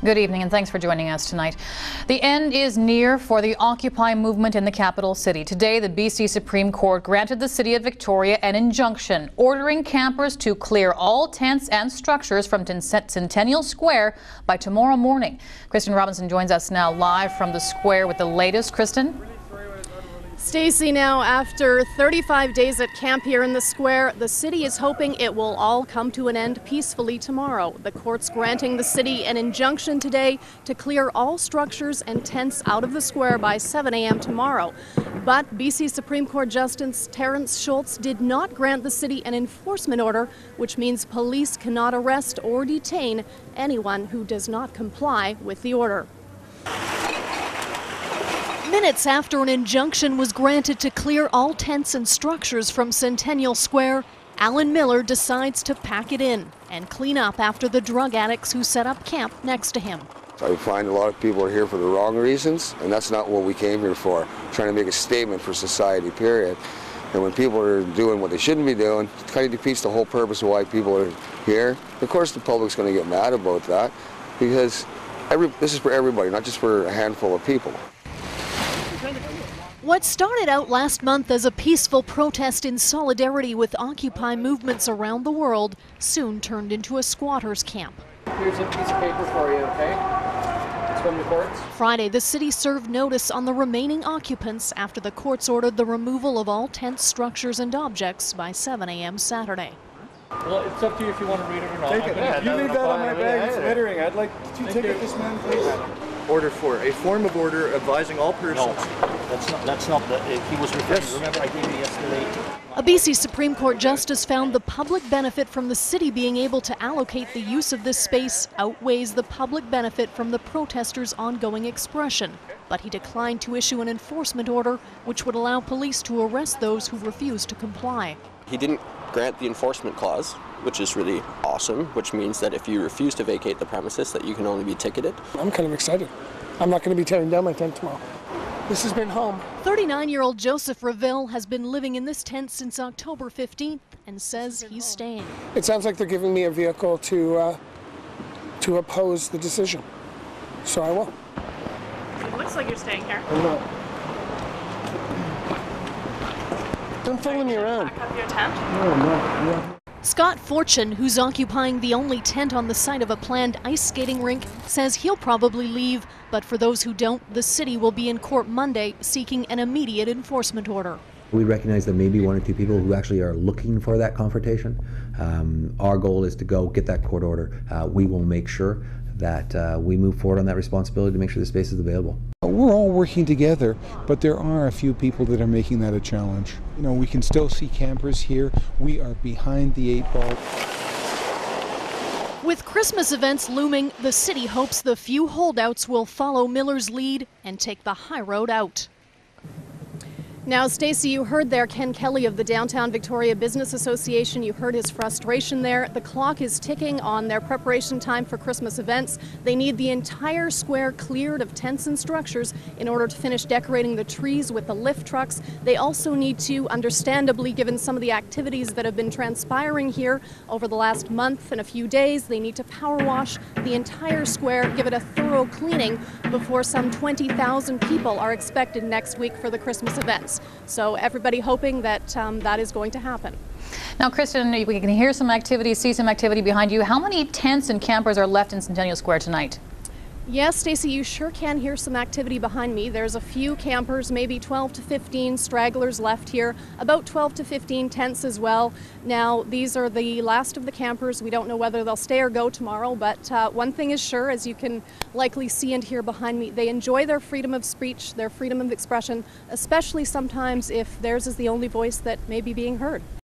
Good evening and thanks for joining us tonight. The end is near for the Occupy movement in the capital city. Today, the BC Supreme Court granted the City of Victoria an injunction ordering campers to clear all tents and structures from Centennial Square by tomorrow morning. Kristen Robinson joins us now live from the square with the latest. Kristen? Stacey, now after 35 days at camp here in the square, the city is hoping it will all come to an end peacefully tomorrow. The court's granting the city an injunction today to clear all structures and tents out of the square by 7 a.m. tomorrow. But BC Supreme Court Justice Terrence Schultz did not grant the city an enforcement order, which means police cannot arrest or detain anyone who does not comply with the order. Minutes after an injunction was granted to clear all tents and structures from Centennial Square, Alan Miller decides to pack it in and clean up after the drug addicts who set up camp next to him. I find a lot of people are here for the wrong reasons, and that's not what we came here for, trying to make a statement for society, period. And when people are doing what they shouldn't be doing, it kind of defeats the whole purpose of why people are here. Of course, the public's going to get mad about that, because this is for everybody, not just for a handful of people. What started out last month as a peaceful protest in solidarity with Occupy movements around the world soon turned into a squatters' camp. Here's a piece of paper for you, okay? It's from the courts. Friday, the city served notice on the remaining occupants after the courts ordered the removal of all tents, structures, and objects by 7 a.m. Saturday. Well, it's up to you if you want to read it or not. Take it. You leave that on my bag. It's littering. I'd like to ticket this man, please. Order for a form of order advising all persons. No, that's not the, he was referring. Yes. Remember I gave you yesterday. A BC Supreme Court justice found the public benefit from the city being able to allocate the use of this space outweighs the public benefit from the protesters' ongoing expression. But he declined to issue an enforcement order which would allow police to arrest those who refuse to comply. He didn't grant the enforcement clause, which is really awesome, which means that if you refuse to vacate the premises that you can only be ticketed. I'm kind of excited. I'm not going to be tearing down my tent tomorrow. This has been home. 39-year-old Joseph Reville has been living in this tent since October 15th and says he's staying. It sounds like they're giving me a vehicle to oppose the decision, so I will. It looks like you're staying here. I'm not. Don't follow me around. Pack up your tent? No, I'm not. No. Scott Fortune, who's occupying the only tent on the site of a planned ice skating rink, says he'll probably leave. But for those who don't, the city will be in court Monday seeking an immediate enforcement order. We recognize there may be one or two people who actually are looking for that confrontation. Our goal is to go get that court order. We will make sure that we move forward on that responsibility to make sure the space is available. We're all working together, but there are a few people that are making that a challenge. You know, we can still see campers here. We are behind the 8 ball. With Christmas events looming, the city hopes the few holdouts will follow Miller's lead and take the high road out. Now, Stacey, you heard there Ken Kelly of the Downtown Victoria Business Association. You heard his frustration there. The clock is ticking on their preparation time for Christmas events. They need the entire square cleared of tents and structures in order to finish decorating the trees with the lift trucks. They also need to, understandably, given some of the activities that have been transpiring here over the last month and a few days, they need to power wash the entire square, give it a thorough cleaning before some 20,000 people are expected next week for the Christmas events. So everybody hoping that that is going to happen. Now, Kristen, we can hear some activity, see some activity behind you. How many tents and campers are left in Centennial Square tonight? Yes, Stacey, you sure can hear some activity behind me. There's a few campers, maybe 12 to 15 stragglers left here, about 12 to 15 tents as well. Now, these are the last of the campers. We don't know whether they'll stay or go tomorrow, but one thing is sure, as you can likely see and hear behind me, they enjoy their freedom of speech, their freedom of expression, especially sometimes if theirs is the only voice that may be being heard.